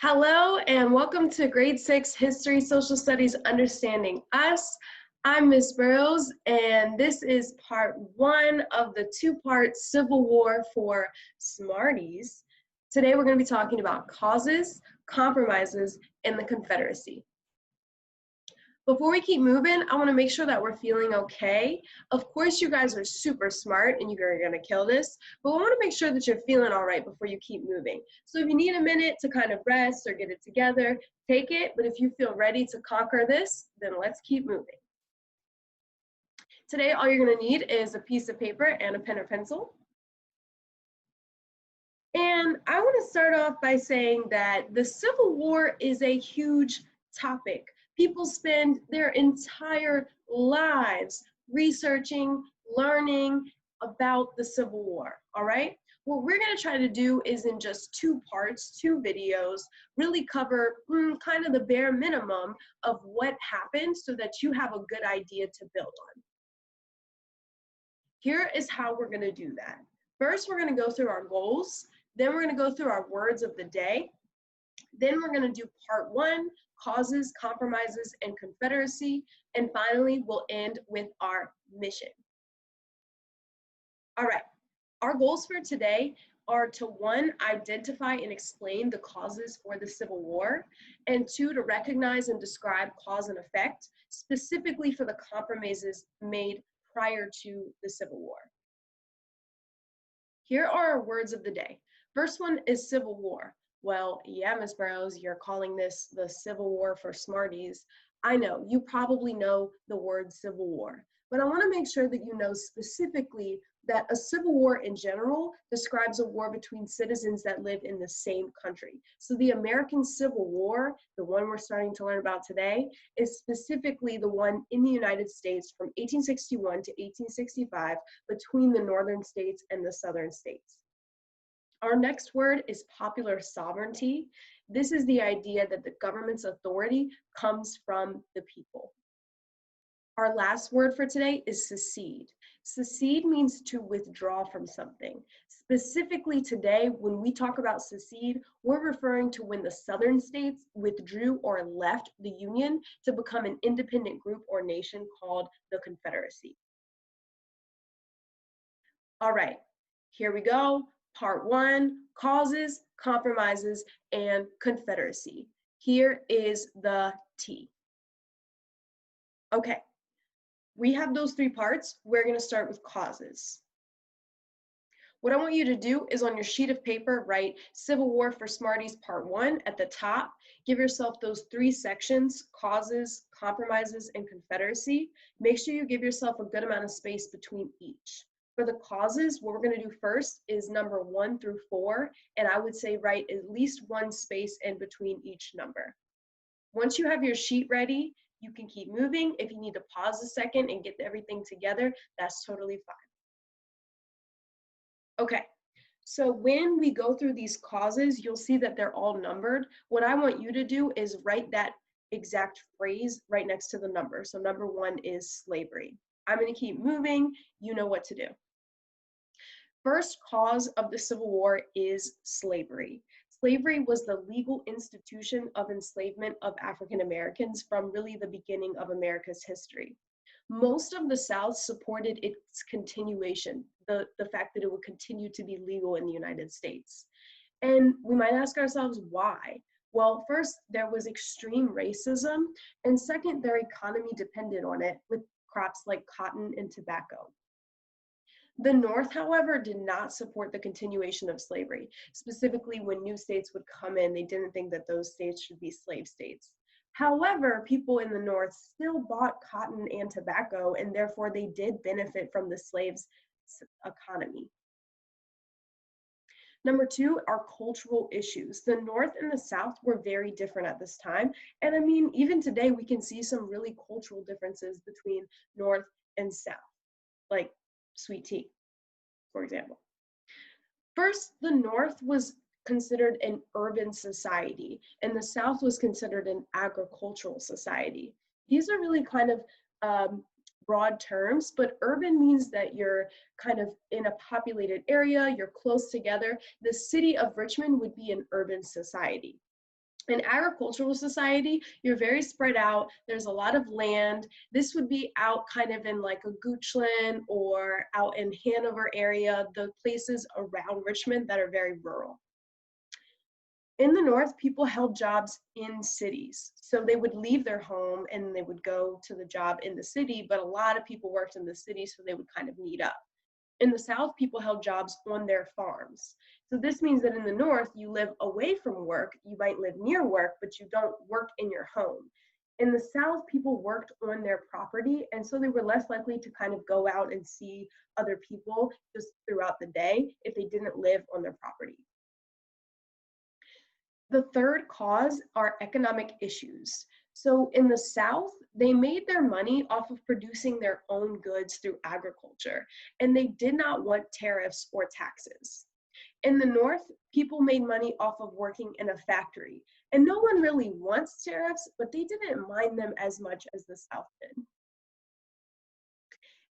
Hello and welcome to Grade 6 History Social Studies Understanding Us. I'm Ms. Burrows and this is part 1 of the 2-part Civil War for Smarties. Today we're going to be talking about causes, compromises, and the Confederacy. Before we keep moving, I want to make sure that we're feeling okay. Of course, you guys are super smart and you're going to kill this, but I want to make sure that you're feeling all right before you keep moving. So if you need a minute to kind of rest or get it together, take it. But if you feel ready to conquer this, then let's keep moving. Today, all you're going to need is a piece of paper and a pen or pencil. And I want to start off by saying that the Civil War is a huge topic. People spend their entire lives researching, learning about the Civil War, all right? What we're going to try to do is in just 2 parts, 2 videos, really cover kind of the bare minimum of what happened so that you have a good idea to build on. Here is how we're going to do that. First, we're going to go through our goals. Then we're going to go through our words of the day. Then we're going to do part 1, causes, compromises, and Confederacy. And finally, we'll end with our mission. All right, our goals for today are to 1, identify and explain the causes for the Civil War, and 2, to recognize and describe cause and effect, specifically for the compromises made prior to the Civil War. Here are our words of the day. First one is Civil War. Well, yeah, Ms. Burrows, you're calling this the Civil War for Smarties. I know, you probably know the word Civil War, but I want to make sure that you know specifically that a civil war in general describes a war between citizens that live in the same country. So the American Civil War, the one we're starting to learn about today, is specifically the one in the United States from 1861 to 1865 between the northern states and the southern states. Our next word is popular sovereignty. This is the idea that the government's authority comes from the people. Our last word for today is secede. Secede means to withdraw from something. Specifically today, when we talk about secede, we're referring to when the southern states withdrew or left the Union to become an independent group or nation called the Confederacy. All right, here we go. Part 1, causes, compromises, and Confederacy. Here is the T. Okay, we have those 3 parts. We're going to start with causes. What I want you to do is on your sheet of paper, write Civil War for Smarties Part 1 at the top. Give yourself those 3 sections, causes, compromises, and Confederacy. Make sure you give yourself a good amount of space between each. For the causes, what we're going to do first is number 1 through 4, and I would say write at least 1 space in between each number. Once you have your sheet ready, you can keep moving. If you need to pause a second and get everything together, that's totally fine. Okay, so when we go through these causes, you'll see that they're all numbered. What I want you to do is write that exact phrase right next to the number. So number 1 is slavery. I'm going to keep moving. You know what to do. First cause of the Civil War is slavery. Slavery was the legal institution of enslavement of African Americans from really the beginning of America's history. Most of the South supported its continuation, the fact that it would continue to be legal in the United States. And we might ask ourselves why. Well, first, there was extreme racism, and second, their economy depended on it with crops like cotton and tobacco. The North, however, did not support the continuation of slavery. Specifically, when new states would come in, they didn't think that those states should be slave states. However, people in the North still bought cotton and tobacco, and therefore they did benefit from the slaves' economy. Number 2 are cultural issues. The North and the South were very different at this time. And I mean, even today, we can see some really cultural differences between North and South, like sweet tea, for example. First, the North was considered an urban society, and the South was considered an agricultural society. These are really kind of broad terms, but urban means that you're kind of in a populated area, you're close together. The city of Richmond would be an urban society. In agricultural society, you're very spread out. There's a lot of land. This would be out kind of in like a Goochland or out in Hanover area, the places around Richmond that are very rural. In the North, people held jobs in cities. So they would leave their home and they would go to the job in the city, but a lot of people worked in the city, so they would kind of meet up. In the South, people held jobs on their farms. So this means that in the North, you live away from work, you might live near work, but you don't work in your home. In the South, people worked on their property, and so they were less likely to kind of go out and see other people just throughout the day if they didn't live on their property. The third cause are economic issues. So in the South, they made their money off of producing their own goods through agriculture, and they did not want tariffs or taxes. In the North, people made money off of working in a factory, and no one really wants tariffs, but they didn't mind them as much as the South did.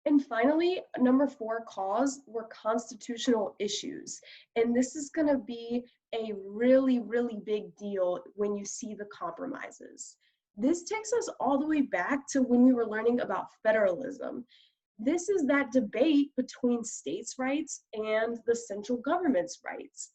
And finally, number 4 cause were constitutional issues. And this is going to be a really, really big deal when you see the compromises. This takes us all the way back to when we were learning about federalism. This is that debate between states' rights and the central government's rights,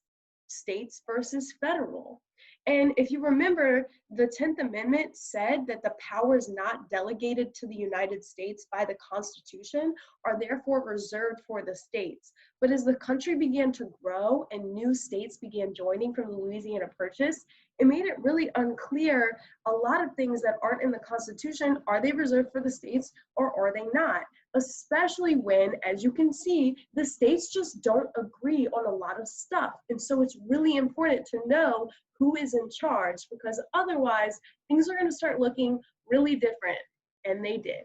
states versus federal. And if you remember, the 10th Amendment said that the powers not delegated to the United States by the Constitution are therefore reserved for the states. But as the country began to grow and new states began joining from the Louisiana Purchase, it made it really unclear a lot of things that aren't in the Constitution. Are they reserved for the states or are they not? Especially when, as you can see, the states just don't agree on a lot of stuff. And so it's really important to know who is in charge, because otherwise things are going to start looking really different, and they did.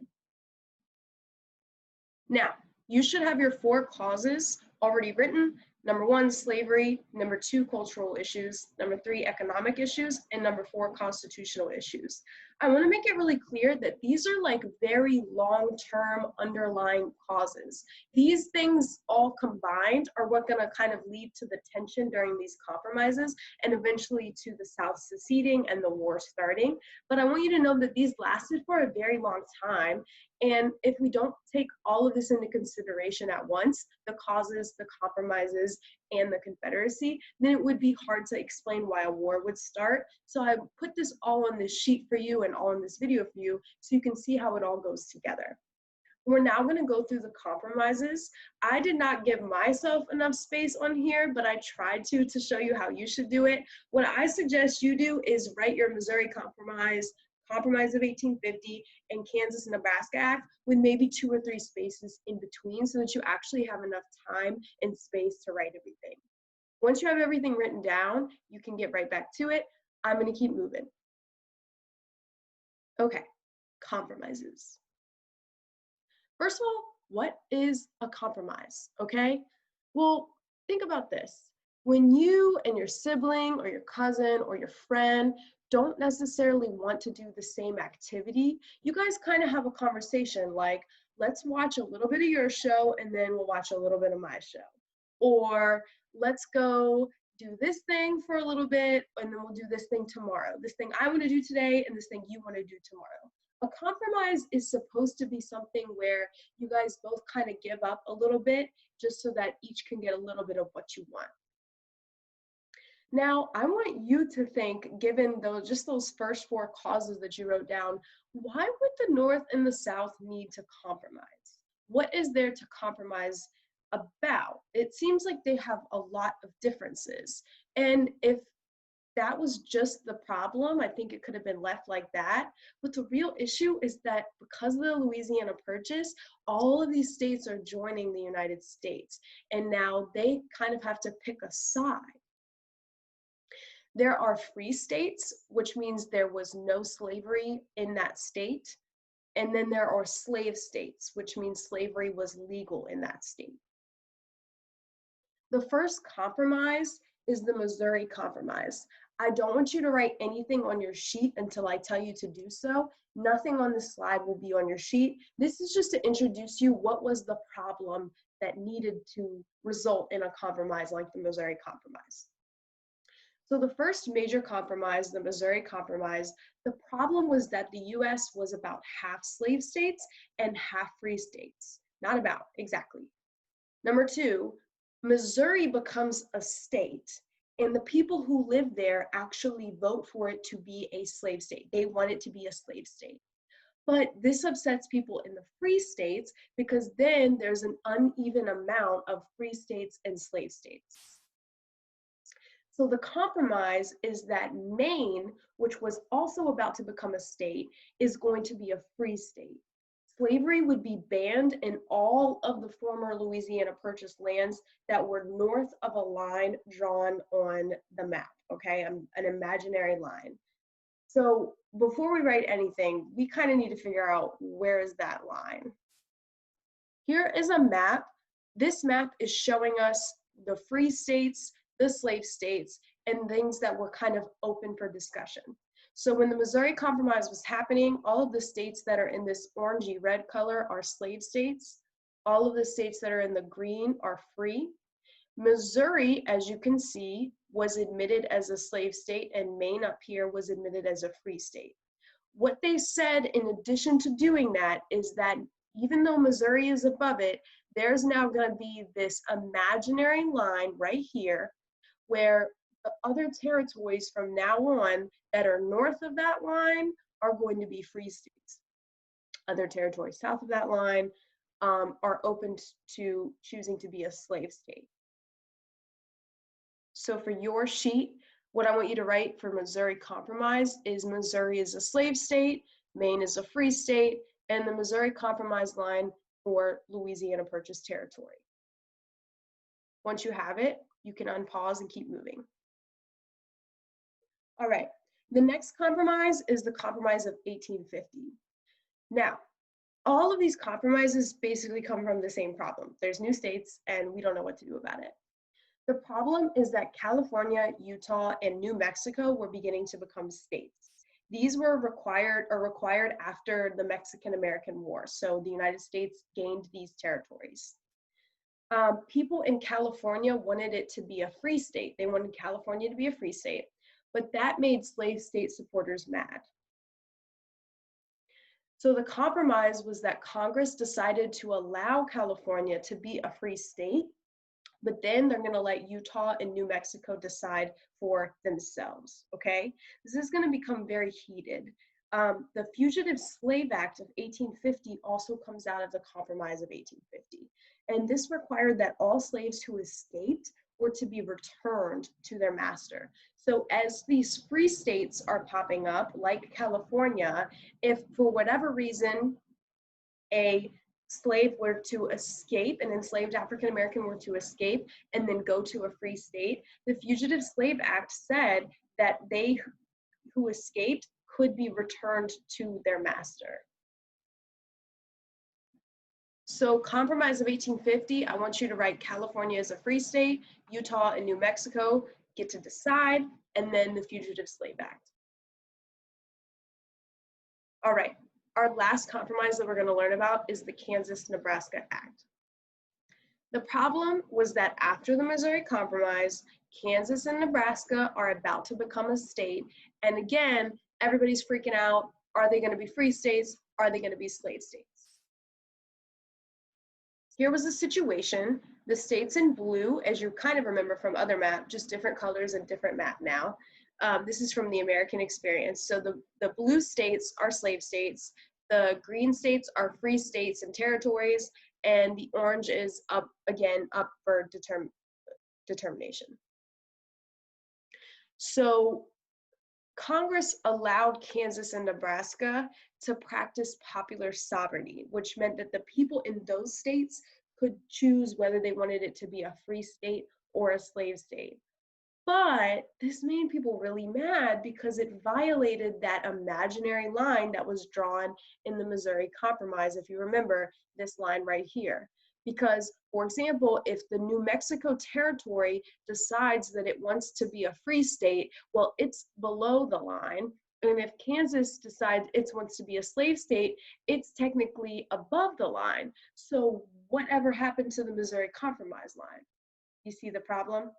Now, you should have your 4 causes already written. Number 1, slavery. Number 2, cultural issues. Number 3, economic issues. And number 4, constitutional issues. I want to make it really clear that these are like very long-term underlying causes. These things all combined are what going to kind of lead to the tension during these compromises and eventually to the South seceding and the war starting. But I want you to know that these lasted for a very long time. And if we don't take all of this into consideration at once, the causes, the compromises, and the Confederacy, then it would be hard to explain why a war would start. So I put this all on this sheet for you and all in this video for you so you can see how it all goes together. We're now going to go through the compromises. I did not give myself enough space on here, but I tried to show you how you should do it. What I suggest you do is write your Missouri Compromise, Compromise of 1850, and Kansas and Nebraska Act with maybe 2 or 3 spaces in between so that you actually have enough time and space to write everything. Once you have everything written down, you can get right back to it. I'm going to keep moving. Okay, compromises. First of all, what is a compromise, okay? Well, think about this. When you and your sibling or your cousin or your friend don't necessarily want to do the same activity, you guys kind of have a conversation like, let's watch a little bit of your show and then we'll watch a little bit of my show. Or let's go do this thing for a little bit and then we'll do this thing tomorrow. This thing I want to do today and this thing you want to do tomorrow. A compromise is supposed to be something where you guys both kind of give up a little bit just so that each can get a little bit of what you want. Now, I want you to think, given just those first 4 causes that you wrote down, why would the North and the South need to compromise? What is there to compromise about? It seems like they have a lot of differences. And if that was just the problem, I think it could have been left like that. But the real issue is that because of the Louisiana Purchase, all of these states are joining the United States. And now they kind of have to pick a side. There are free states, which means there was no slavery in that state. And then there are slave states, which means slavery was legal in that state. The first compromise is the Missouri Compromise. I don't want you to write anything on your sheet until I tell you to do so. Nothing on this slide will be on your sheet. This is just to introduce you what was the problem that needed to result in a compromise like the Missouri Compromise. So the first major compromise, the Missouri Compromise, the problem was that the US was about half slave states and half free states. Not about, exactly. Number two, Missouri becomes a state, and the people who live there actually vote for it to be a slave state. They want it to be a slave state. But this upsets people in the free states because then there's an uneven amount of free states and slave states. So the compromise is that Maine, which was also about to become a state, is going to be a free state. Slavery would be banned in all of the former Louisiana Purchase lands that were north of a line drawn on the map, okay, an imaginary line. So before we write anything, we kind of need to figure out where is that line. Here is a map. This map is showing us the free states, the slave states, and things that were kind of open for discussion. So when the Missouri Compromise was happening, all of the states that are in this orangey red color are slave states. All of the states that are in the green are free. Missouri, as you can see, was admitted as a slave state, and Maine up here was admitted as a free state. What they said in addition to doing that is that even though Missouri is above it, there's now going to be this imaginary line right here where the other territories from now on that are north of that line are going to be free states. Other territories south of that line are open to choosing to be a slave state. So for your sheet, what I want you to write for Missouri Compromise is Missouri is a slave state, Maine is a free state, and the Missouri Compromise line for Louisiana Purchase territory. Once you have it, you can unpause and keep moving. All right, the next compromise is the Compromise of 1850. Now, all of these compromises basically come from the same problem. There's new states and we don't know what to do about it. The problem is that California, Utah, and New Mexico were beginning to become states. These were required after the Mexican-American War, so the United States gained these territories. People in California wanted it to be a free state. They wanted California to be a free state, but that made slave state supporters mad. So the compromise was that Congress decided to allow California to be a free state, but then they're going to let Utah and New Mexico decide for themselves, okay? This is going to become very heated. The Fugitive Slave Act of 1850 also comes out of the Compromise of 1850. And this required that all slaves who escaped were to be returned to their master. So as these free states are popping up, like California, if for whatever reason a slave were to escape, an enslaved African American were to escape and then go to a free state, the Fugitive Slave Act said that they who escaped could be returned to their master. So Compromise of 1850, I want you to write California as a free state, Utah and New Mexico get to decide, and then the Fugitive Slave Act. All right. Our last compromise that we're going to learn about is the Kansas-Nebraska Act. The problem was that after the Missouri Compromise, Kansas and Nebraska are about to become a state. And again, everybody's freaking out. Are they going to be free states? Are they going to be slave states? Here was the situation. The states in blue, as you kind of remember from other maps, just different colors and different map now. This is from the American experience. So the blue states are slave states, the green states are free states and territories, and the orange is up for determination. So Congress allowed Kansas and Nebraska to practice popular sovereignty, which meant that the people in those states could choose whether they wanted it to be a free state or a slave state. But this made people really mad because it violated that imaginary line that was drawn in the Missouri Compromise, if you remember this line right here. Because, for example, if the New Mexico territory decides that it wants to be a free state, well, it's below the line. And if Kansas decides it wants to be a slave state, it's technically above the line. So whatever happened to the Missouri Compromise line? You see the problem?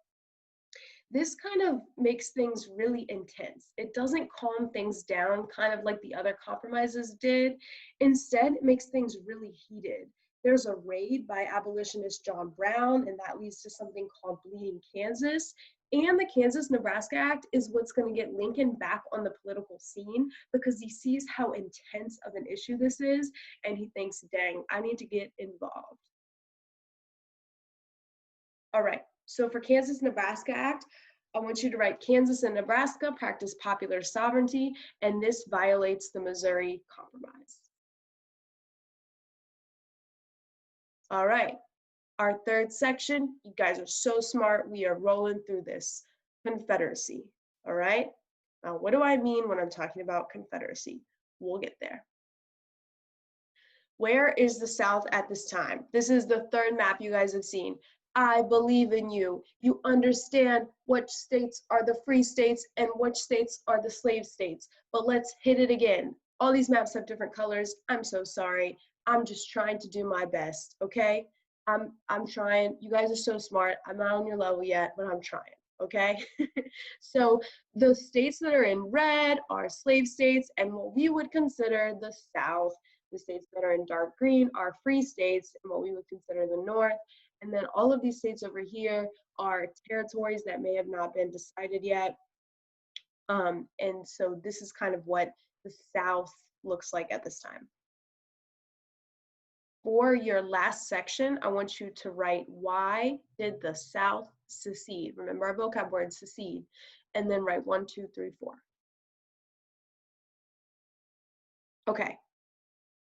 This kind of makes things really intense. It doesn't calm things down, kind of like the other compromises did. Instead, it makes things really heated. There's a raid by abolitionist John Brown, and that leads to something called Bleeding Kansas. And the Kansas-Nebraska Act is what's going to get Lincoln back on the political scene because he sees how intense of an issue this is, and he thinks, dang, I need to get involved. All right, so for Kansas-Nebraska Act, I want you to write Kansas and Nebraska practice popular sovereignty, and this violates the Missouri Compromise. All right, our third section, you guys are so smart. We are rolling through this. Confederacy, all right? Now, what do I mean when I'm talking about Confederacy? We'll get there. Where is the South at this time? This is the third map you guys have seen. I believe in you. You understand which states are the free states and which states are the slave states. But let's hit it again. All these maps have different colors. I'm so sorry. I'm just trying to do my best, okay? I'm trying. You guys are so smart. I'm not on your level yet, but I'm trying, okay? So the states that are in red are slave states and what we would consider the South. The states that are in dark green are free states and what we would consider the North. And then all of these states over here are territories that may have not been decided yet. And so this is kind of what the South looks like at this time. For your last section, I want you to write, why did the South secede? Remember our vocab word, secede. And then write 1, 2, 3, 4. Okay.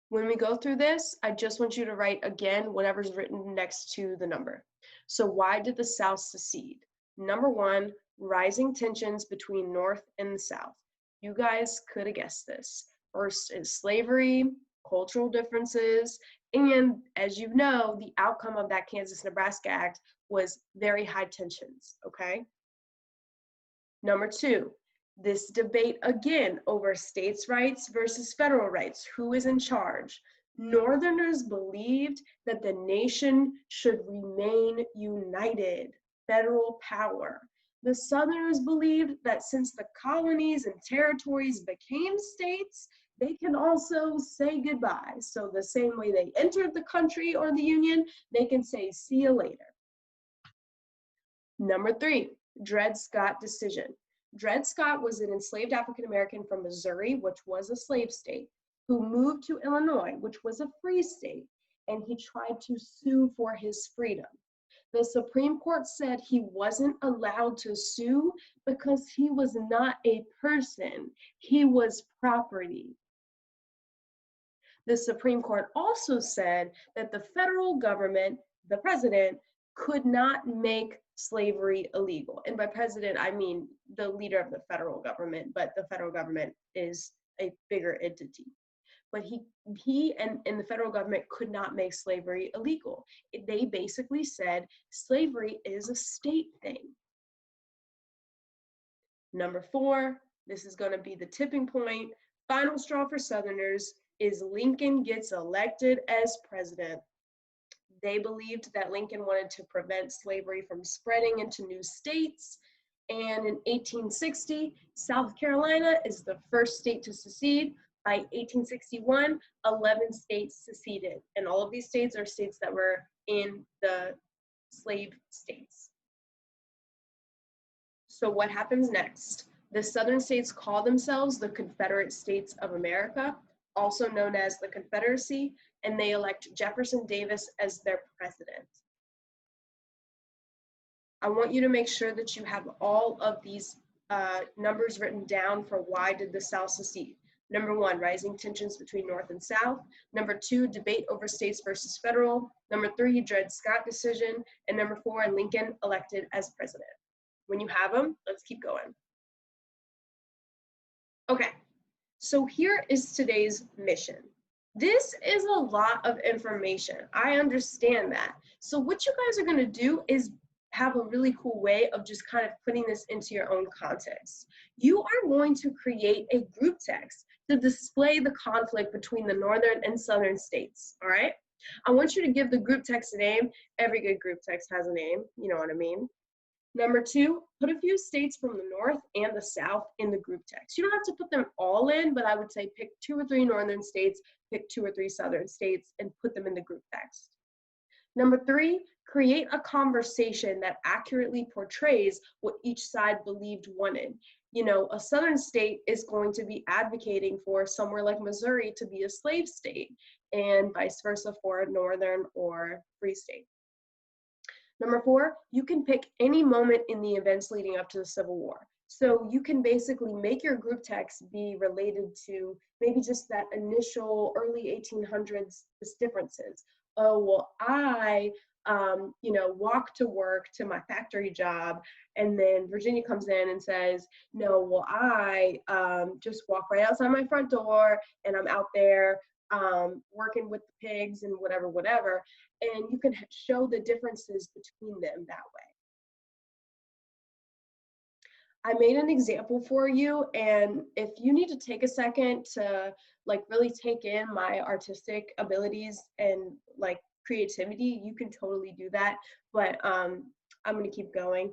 When we go through this, I just want you to write again whatever's written next to the number. So why did the South secede? Number 1, rising tensions between North and the South. You guys could have guessed this. First is slavery, cultural differences, and as you know, the outcome of that Kansas-Nebraska Act was very high tensions, okay? Number 2, this debate again over states' rights versus federal rights. Who is in charge? Northerners believed that the nation should remain united, federal power. The Southerners believed that since the colonies and territories became states, they can also say goodbye. So the same way they entered the country or the Union, they can say, see you later. Number 3, Dred Scott decision. Dred Scott was an enslaved African-American from Missouri, which was a slave state, who moved to Illinois, which was a free state, and he tried to sue for his freedom. The Supreme Court said he wasn't allowed to sue because he was not a person, he was property. The Supreme Court also said that the federal government, the president, could not make slavery illegal. And by president, I mean the leader of the federal government, but the federal government is a bigger entity. But he and the federal government could not make slavery illegal. They basically said slavery is a state thing. Number 4, this is going to be the tipping point. Final straw for Southerners is Lincoln gets elected as president. They believed that Lincoln wanted to prevent slavery from spreading into new states. And in 1860, South Carolina is the first state to secede. By 1861, 11 states seceded. And all of these states are states that were in the slave states. So what happens next? The Southern states call themselves the Confederate States of America, also known as the Confederacy, and they elect Jefferson Davis as their president. I want you to make sure that you have all of these numbers written down for why did the South secede. Number 1, rising tensions between North and South. Number 2, debate over states versus federal. Number 3, Dred Scott decision. And number 4, Lincoln elected as president. When you have them, let's keep going. Okay, so here is today's mission. This is a lot of information. I understand that. So what you guys are going to do is have a really cool way of just kind of putting this into your own context. You are going to create a group text to display the conflict between the northern and southern states, all right? I want you to give the group text a name. Every good group text has a name, you know what I mean? Number two, put a few states from the North and the South in the group text. You don't have to put them all in, but I would say pick 2 or 3 Northern states, pick 2 or 3 Southern states, and put them in the group text. Number three, create a conversation that accurately portrays what each side believed wanted. You know, a Southern state is going to be advocating for somewhere like Missouri to be a slave state, and vice versa for a Northern or free state. Number four, you can pick any moment in the events leading up to the Civil War. So you can basically make your group text be related to maybe just that initial early 1800s differences. Oh, well, I, walk to work to my factory job, and then Virginia comes in and says, no, well, I just walk right outside my front door, and I'm out there working with the pigs and whatever. And you can show the differences between them that way. I made an example for you, and if you need to take a second to really take in my artistic abilities and creativity, you can totally do that, but I'm going to keep going.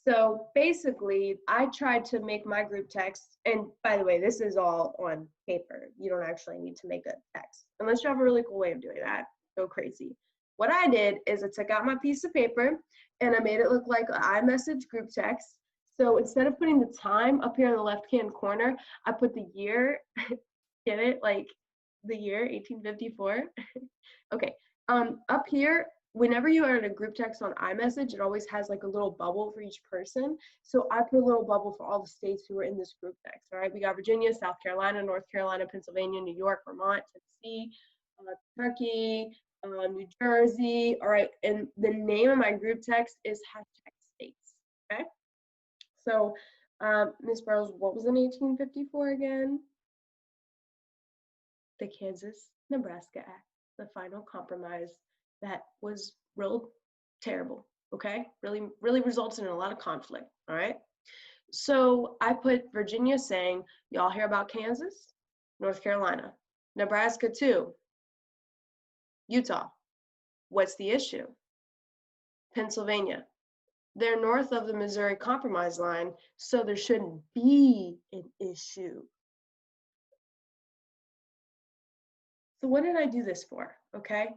So basically, I tried to make my group text, and by the way, this is all on paper. You don't actually need to make a text unless you have a really cool way of doing that. Go crazy. What I did is I took out my piece of paper and I made it look like an iMessage group text. So instead of putting the time up here in the left-hand corner, I put the year. Get it? Like the year 1854. Okay. Up here, whenever you are in a group text on iMessage, it always has like a little bubble for each person. So I put a little bubble for all the states who are in this group text. All right. We got Virginia, South Carolina, North Carolina, Pennsylvania, New York, Vermont, Tennessee, Kentucky, New Jersey. All right. And the name of my group text is #states. Okay. So, Ms. Burrows, what was in 1854 again? The Kansas-Nebraska Act, the final compromise that was real terrible, okay? Really resulted in a lot of conflict, all right? So I put Virginia saying, y'all hear about Kansas? North Carolina. Nebraska too. Utah. What's the issue? Pennsylvania. They're north of the Missouri Compromise line, so there shouldn't be an issue. So what did I do this for, okay?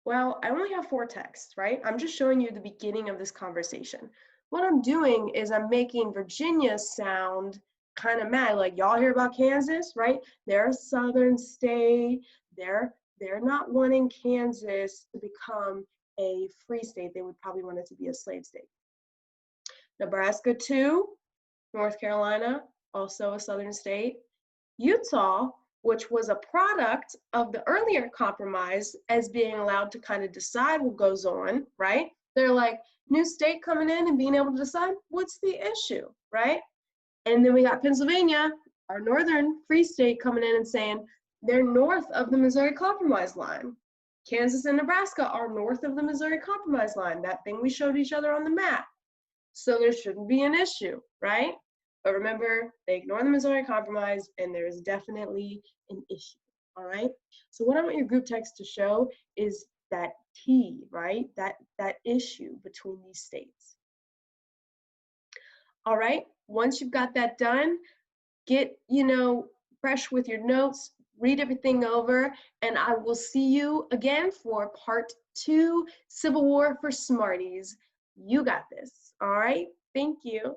Well, I only have 4 texts, right? I'm just showing you the beginning of this conversation. What I'm doing is I'm making Virginia sound kind of mad, like y'all hear about Kansas, right? They're a southern state. They're not wanting Kansas to become a free state. They would probably want it to be a slave state. Nebraska too, North Carolina, also a southern state. Utah, which was a product of the earlier compromise as being allowed to kind of decide what goes on, right? They're like, new state coming in and being able to decide what's the issue, right? And then we got Pennsylvania, our northern free state, coming in and saying they're north of the Missouri Compromise line. Kansas and Nebraska are north of the Missouri Compromise line, that thing we showed each other on the map. So there shouldn't be an issue, right? But remember, they ignore the Missouri Compromise, and there is definitely an issue, all right? So what I want your group text to show is that T, right? That issue between these states. All right, once you've got that done, get, fresh with your notes, read everything over, and I will see you again for part 2, Civil War for Smarties. You got this, all right? Thank you.